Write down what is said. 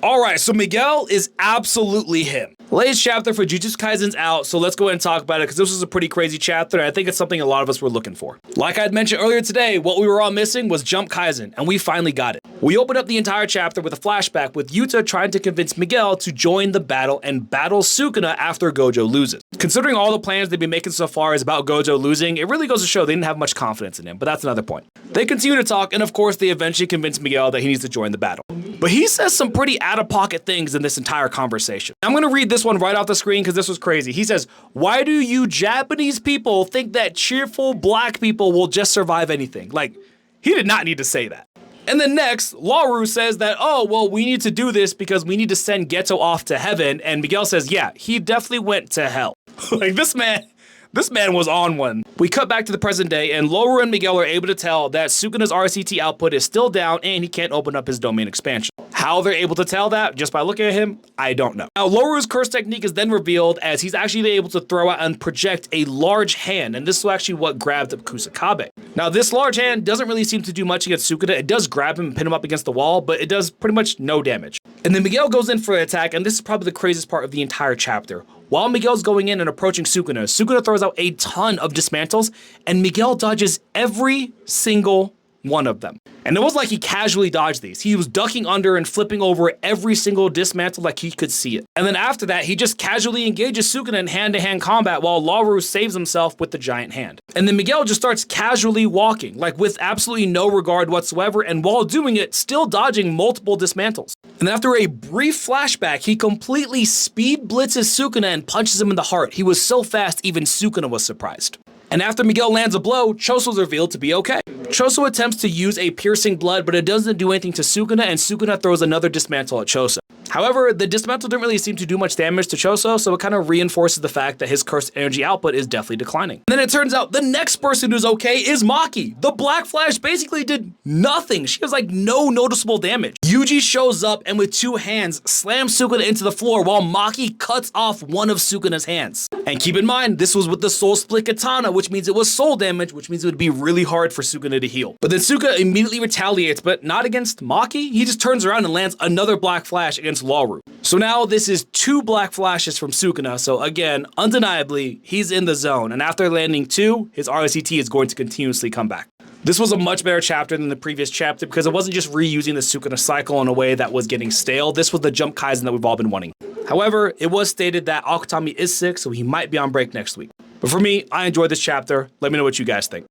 Alright, so Miguel is absolutely him. Latest chapter for Jujutsu Kaisen's out, so let's go ahead and talk about it because this was a pretty crazy chapter and I think it's something a lot of us were looking for. Like I had mentioned earlier today, what we were all missing was Jump Kaisen, and we finally got it. We opened up the entire chapter with a flashback with Yuta trying to convince Miguel to join the battle and battle Sukuna after Gojo loses. Considering all the plans they've been making so far is about Gojo losing, it really goes to show they didn't have much confidence in him, but that's another point. They continue to talk, and of course they eventually convince Miguel that he needs to join the battle. But he says some pretty out-of-pocket things in this entire conversation. I'm gonna read this one right off the screen because this was crazy. He says, "Why do you Japanese people think that cheerful black people will just survive anything?" Like, he did not need to say that. And then next, Lauru says that, oh, well, we need to do this because we need to send Geto off to heaven. And Miguel says, yeah, he definitely went to hell. Like, this man was on one. We cut back to the present day, and Lauru and Miguel are able to tell that Sukuna's RCT output is still down and he can't open up his domain expansion. How they're able to tell that, just by looking at him, I don't know. Now, Lauru's curse technique is then revealed as he's actually able to throw out and project a large hand, and this is actually what grabbed up Kusakabe. Now, this large hand doesn't really seem to do much against Sukuna. It does grab him and pin him up against the wall, but it does pretty much no damage. And then Miguel goes in for an attack, and this is probably the craziest part of the entire chapter. While Miguel's going in and approaching Sukuna, Sukuna throws out a ton of dismantles, and Miguel dodges every single one of them. And it was like he casually dodged these. He was ducking under and flipping over every single dismantle like he could see it. And then after that, he just casually engages Sukuna in hand-to-hand combat while Lauru saves himself with the giant hand. And then Miguel just starts casually walking, like with absolutely no regard whatsoever, and while doing it, still dodging multiple dismantles. And after a brief flashback, he completely speed blitzes Sukuna and punches him in the heart. He was so fast, even Sukuna was surprised. And after Miguel lands a blow, Choso's revealed to be okay. Choso attempts to use a piercing blood, but it doesn't do anything to Sukuna, and Sukuna throws another dismantle at Choso. However, the dismantle didn't really seem to do much damage to Choso, so it kind of reinforces the fact that his cursed energy output is definitely declining. And then it turns out the next person who's okay is Maki. The Black Flash basically did nothing. She has like no noticeable damage. Yuji shows up and with two hands slams Sukuna into the floor while Maki cuts off one of Sukuna's hands. And keep in mind, this was with the Soul Split Katana, which means it was soul damage, which means it would be really hard for Sukuna to heal. But then Sukuna immediately retaliates, but not against Maki. He just turns around and lands another Black Flash against Lauru. So now this is two Black Flashes from Sukuna, so again, undeniably, he's in the zone, and after landing two, his RCT is going to continuously come back. This was a much better chapter than the previous chapter because it wasn't just reusing the Sukuna cycle in a way that was getting stale. This was the Jump Kaisen that we've all been wanting. However, it was stated that Akutami is sick, so he might be on break next week. But for me, I enjoyed this chapter. Let me know what you guys think.